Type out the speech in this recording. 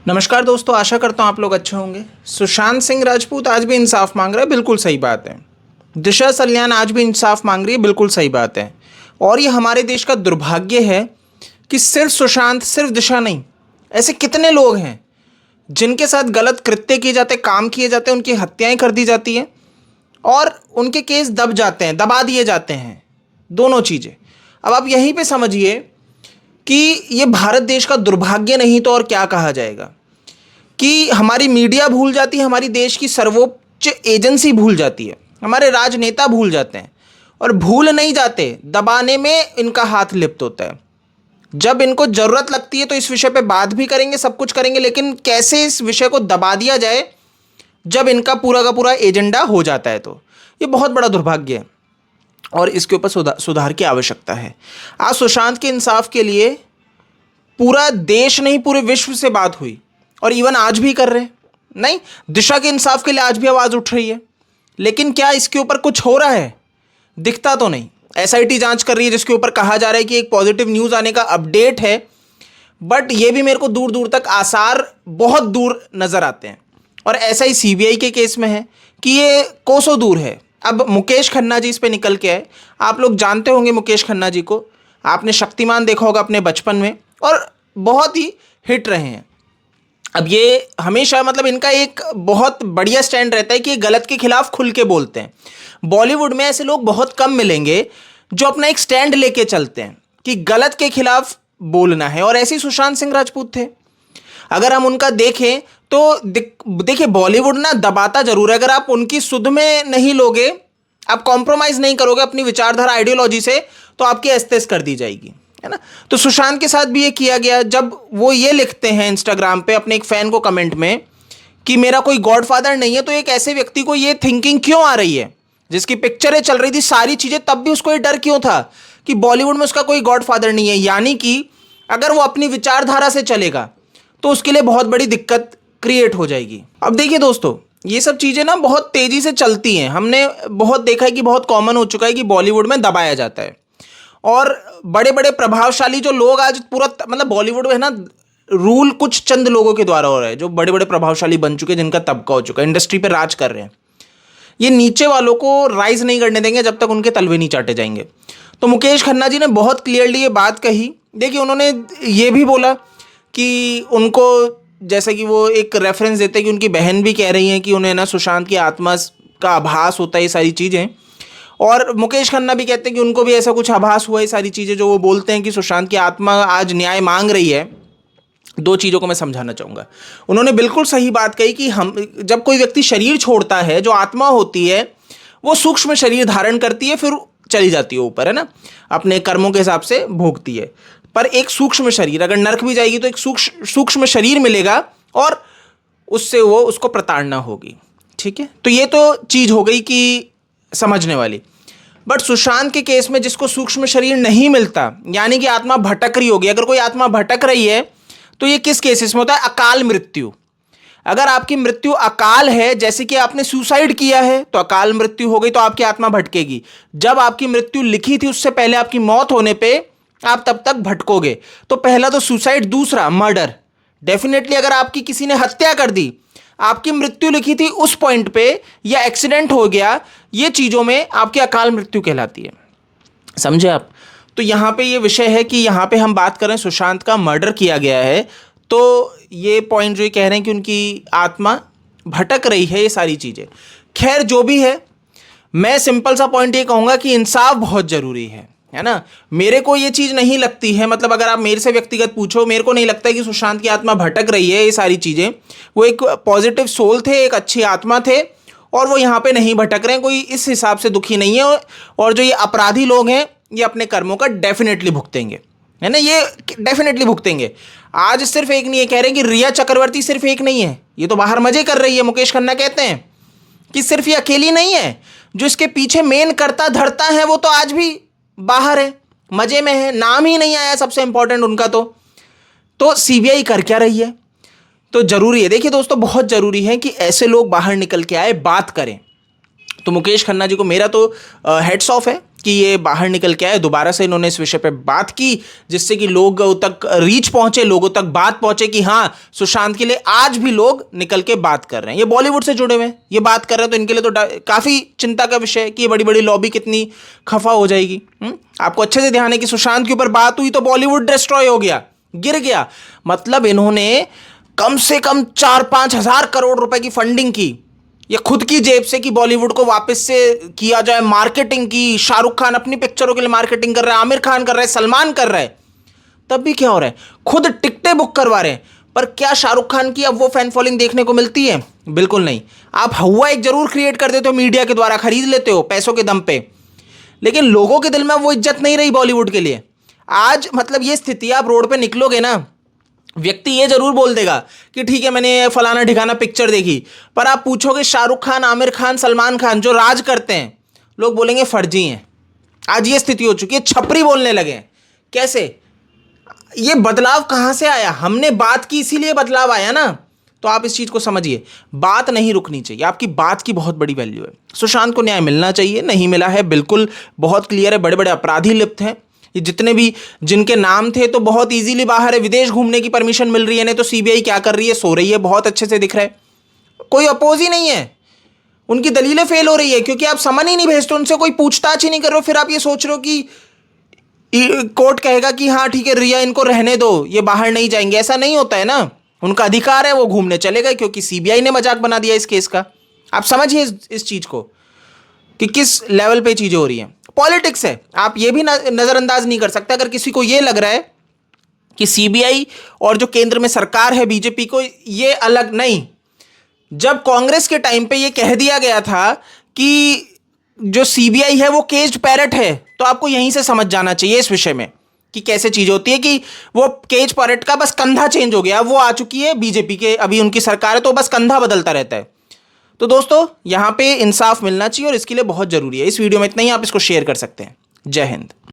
नमस्कार दोस्तों, आशा करता हूँ आप लोग अच्छे होंगे। सुशांत सिंह राजपूत आज भी इंसाफ मांग रहा है, बिल्कुल सही बात है। दिशा सल्यान आज भी इंसाफ मांग रही है, बिल्कुल सही बात है। और ये हमारे देश का दुर्भाग्य है कि सिर्फ सुशांत, सिर्फ दिशा नहीं, ऐसे कितने लोग हैं जिनके साथ गलत कृत्य किए जाते हैं, काम किए जाते हैं, उनकी हत्याएं कर दी जाती हैं और उनके केस दब जाते हैं, दबा दिए जाते हैं, दोनों चीज़ें। अब आप यहीं पे समझिए कि ये भारत देश का दुर्भाग्य नहीं तो और क्या कहा जाएगा कि हमारी मीडिया भूल जाती है, हमारी देश की सर्वोच्च एजेंसी भूल जाती है, हमारे राजनेता भूल जाते हैं। और भूल नहीं जाते, दबाने में इनका हाथ लिप्त होता है। जब इनको ज़रूरत लगती है तो इस विषय पे बात भी करेंगे, सब कुछ करेंगे, लेकिन कैसे इस विषय को दबा दिया जाए जब इनका पूरा का पूरा एजेंडा हो जाता है, तो ये बहुत बड़ा दुर्भाग्य है और इसके ऊपर सुधार की आवश्यकता है। आज सुशांत के इंसाफ के लिए पूरा देश नहीं, पूरे विश्व से बात हुई और इवन आज भी कर रहे हैं। नहीं, दिशा के इंसाफ के लिए आज भी आवाज़ उठ रही है, लेकिन क्या इसके ऊपर कुछ हो रहा है? दिखता तो नहीं। एसआईटी जांच कर रही है जिसके ऊपर कहा जा रहा है कि एक पॉजिटिव न्यूज़ आने का अपडेट है, बट ये भी मेरे को दूर दूर तक आसार बहुत दूर नज़र आते हैं। और ऐसा ही सीबीआई के केस में है कि ये कोसों दूर है। अब मुकेश खन्ना जी इस पे निकल के आए। आप लोग जानते होंगे मुकेश खन्ना जी को, आपने शक्तिमान देखा होगा अपने बचपन में और बहुत ही हिट रहे हैं। अब ये हमेशा मतलब इनका एक बहुत बढ़िया स्टैंड रहता है कि ये गलत के खिलाफ खुल के बोलते हैं। बॉलीवुड में ऐसे लोग बहुत कम मिलेंगे जो अपना एक स्टैंड लेके चलते हैं कि गलत के खिलाफ बोलना है, और ऐसे ही सुशांत सिंह राजपूत थे। अगर हम उनका देखें तो देखिए, बॉलीवुड ना दबाता जरूर है। अगर आप उनकी सुध में नहीं लोगे, आप कॉम्प्रोमाइज़ नहीं करोगे अपनी विचारधारा आइडियोलॉजी से, तो आपकी अस्तेस कर दी जाएगी, है ना। तो सुशांत के साथ भी ये किया गया। जब वो ये लिखते हैं इंस्टाग्राम पे अपने एक फ़ैन को कमेंट में कि मेरा कोई गॉडफादर नहीं है, तो एक ऐसे व्यक्ति को ये थिंकिंग क्यों आ रही है जिसकी पिक्चरें चल रही थी, सारी चीज़ें, तब भी उसको ये डर क्यों था कि बॉलीवुड में उसका कोई गॉडफादर नहीं है? यानी कि अगर वो अपनी विचारधारा से चलेगा तो उसके लिए बहुत बड़ी दिक्कत क्रिएट हो जाएगी। अब देखिए दोस्तों, ये सब चीज़ें ना बहुत तेज़ी से चलती हैं। हमने बहुत देखा है कि बहुत कॉमन हो चुका है कि बॉलीवुड में दबाया जाता है, और बड़े बड़े प्रभावशाली जो लोग आज पूरा मतलब बॉलीवुड में ना रूल कुछ चंद लोगों के द्वारा हो रहा है, जो बड़े बड़े प्रभावशाली बन चुके हैं, जिनका तबका हो चुका है, इंडस्ट्री पे राज कर रहे हैं। ये नीचे वालों को राइज नहीं करने देंगे जब तक उनके तलवे नहीं चाटे जाएंगे। तो मुकेश खन्ना जी ने बहुत क्लियरली ये बात कही। देखिए, उन्होंने ये भी बोला कि उनको, जैसा कि वो एक रेफरेंस देते हैं कि उनकी बहन भी कह रही हैं कि उन्हें ना सुशांत की आत्मा का आभास होता है, ये सारी चीज़ें। और मुकेश खन्ना भी कहते हैं कि उनको भी ऐसा कुछ आभास हुआ है, सारी चीज़ें जो वो बोलते हैं कि सुशांत की आत्मा आज न्याय मांग रही है। दो चीज़ों को मैं समझाना चाहूँगा। उन्होंने बिल्कुल सही बात कही कि हम जब कोई व्यक्ति शरीर छोड़ता है, जो आत्मा होती है वो सूक्ष्म शरीर धारण करती है, फिर चली जाती है ऊपर, है ना, अपने कर्मों के हिसाब से भोगती है। पर एक सूक्ष्म शरीर, अगर नरक भी जाएगी तो एक सूक्ष्म शरीर मिलेगा और उससे वो उसको प्रताड़ना होगी। ठीक है, तो ये तो चीज़ हो गई कि समझने वाली। बट सुशांत के केस में जिसको सूक्ष्म शरीर नहीं मिलता, यानी कि आत्मा भटक रही होगी। अगर कोई आत्मा भटक रही है तो ये किस केसेस में होता है? अकाल मृत्यु। अगर आपकी मृत्यु अकाल है, जैसे कि आपने सुसाइड किया है तो अकाल मृत्यु हो गई, तो आपकी आत्मा भटकेगी। जब आपकी मृत्यु लिखी थी, उससे पहले आपकी मौत होने पे आप तब तक भटकोगे। तो पहला तो सुसाइड, दूसरा मर्डर। डेफिनेटली अगर आपकी किसी ने हत्या कर दी, आपकी मृत्यु लिखी थी उस पॉइंट पे, या एक्सीडेंट हो गया, ये चीज़ों में आपकी अकाल मृत्यु कहलाती है। समझे आप? तो यहाँ पे ये विषय है कि यहाँ पे हम बात करें, सुशांत का मर्डर किया गया है, तो ये पॉइंट जो ये कह रहे हैं कि उनकी आत्मा भटक रही है, ये सारी चीज़ें। खैर, जो भी है, मैं सिंपल सा पॉइंट ये कहूँगा कि इंसाफ बहुत ज़रूरी है ना। मेरे को ये चीज़ नहीं लगती है, मतलब अगर आप मेरे से व्यक्तिगत पूछो, मेरे को नहीं लगता है कि सुशांत की आत्मा भटक रही है, ये सारी चीज़ें। वो एक पॉजिटिव सोल थे, एक अच्छी आत्मा थे, और वो यहाँ पे नहीं भटक रहे हैं, कोई इस हिसाब से दुखी नहीं है। और जो ये अपराधी लोग हैं, ये अपने कर्मों का डेफिनेटली भुगतेंगे, है ना, ये डेफिनेटली भुगतेंगे। आज सिर्फ एक नहीं है, कह रहे हैं कि रिया चक्रवर्ती सिर्फ एक नहीं है, ये तो बाहर मजे कर रही है। मुकेश खन्ना कहते हैं कि सिर्फ ये अकेली नहीं है, जो इसके पीछे मेन करता धरता है वो तो आज भी बाहर है, मजे में है, नाम ही नहीं आया सबसे इंपॉर्टेंट उनका। तो सीबीआई कर क्या रही है? तो जरूरी है, देखिए दोस्तों, बहुत जरूरी है कि ऐसे लोग बाहर निकल के आए, बात करें। तो मुकेश खन्ना जी को मेरा तो हेड्स ऑफ है कि ये बाहर निकल के आए। दोबारा से इन्होंने इस विषय पे बात की जिससे कि लोगों तक रीच पहुंचे, लोगों तक बात पहुंचे कि हाँ, सुशांत के लिए आज भी लोग निकल के बात कर रहे हैं। ये बॉलीवुड से जुड़े हुए हैं, ये बात कर रहे हैं, तो इनके लिए तो काफी चिंता का विषय है कि ये बड़ी बड़ी लॉबी कितनी खफा हो जाएगी। आपको अच्छे से ध्यान है कि सुशांत के ऊपर बात हुई तो बॉलीवुड डिस्ट्रॉय हो गया, गिर गया। मतलब इन्होंने कम से कम 4-5 हजार करोड़ रुपए की फंडिंग की, ये खुद की जेब से, कि बॉलीवुड को वापस से किया जाए, मार्केटिंग की। शाहरुख खान अपनी पिक्चरों के लिए मार्केटिंग कर रहा है, आमिर खान कर रहा है, सलमान कर रहा है। तब भी क्या हो रहा है, खुद टिकटें बुक करवा रहे हैं। पर क्या शाहरुख खान की अब वो फैन फॉलोइंग देखने को मिलती है? बिल्कुल नहीं। आप हवा एक जरूर क्रिएट कर देते हो, मीडिया के द्वारा खरीद लेते हो पैसों के दम पे, लेकिन लोगों के दिल में वो इज्जत नहीं रही बॉलीवुड के लिए। आज मतलब ये स्थिति, आप रोड पे निकलोगे ना, व्यक्ति ये जरूर बोल देगा कि ठीक है मैंने फलाना ठिकाना पिक्चर देखी, पर आप पूछोगे शाहरुख खान, आमिर खान, सलमान खान जो राज करते हैं, लोग बोलेंगे फर्जी हैं। आज ये स्थिति हो चुकी है, छपरी बोलने लगे हैं। कैसे? ये बदलाव कहां से आया? हमने बात की इसीलिए बदलाव आया ना। तो आप इस चीज को समझिए, बात नहीं रुकनी चाहिए, आपकी बात की बहुत बड़ी वैल्यू है। सुशांत को न्याय मिलना चाहिए, नहीं मिला है, बिल्कुल बहुत क्लियर है। बड़े बड़े अपराधी लिप्त हैं, ये जितने भी जिनके नाम थे तो बहुत इजीली बाहर है, विदेश घूमने की परमिशन मिल रही है। नहीं तो सीबीआई क्या कर रही है? सो रही है, बहुत अच्छे से दिख रहा है, कोई अपोज ही नहीं है। उनकी दलीलें फेल हो रही है क्योंकि आप समन ही नहीं भेजते, उनसे कोई पूछताछ ही नहीं कर रहे हो। फिर आप ये सोच रहे हो कि कोर्ट कहेगा कि हाँ ठीक है रिया, इनको रहने दो, ये बाहर नहीं जाएंगे। ऐसा नहीं होता है ना, उनका अधिकार है, वो घूमने चले गए क्योंकि सीबीआई ने मजाक बना दिया इस केस का। आप समझिए इस चीज को कि किस लेवल पे चीजें हो रही हैं। पॉलिटिक्स है, आप ये भी नजरअंदाज नहीं कर सकते। अगर किसी को ये लग रहा है कि सीबीआई और जो केंद्र में सरकार है बीजेपी को, ये अलग नहीं। जब कांग्रेस के टाइम पे ये कह दिया गया था कि जो सीबीआई है वो केज्ड पैरट है, तो आपको यहीं से समझ जाना चाहिए इस विषय में कि कैसे चीजें होती है, कि वो केज पैरट का बस कंधा चेंज हो गया। वो आ चुकी है बीजेपी के, अभी उनकी सरकार है, तो बस कंधा बदलता रहता है। तो दोस्तों यहाँ पे इंसाफ मिलना चाहिए और इसके लिए बहुत जरूरी है। इस वीडियो में इतना ही, आप इसको शेयर कर सकते हैं। जय हिंद।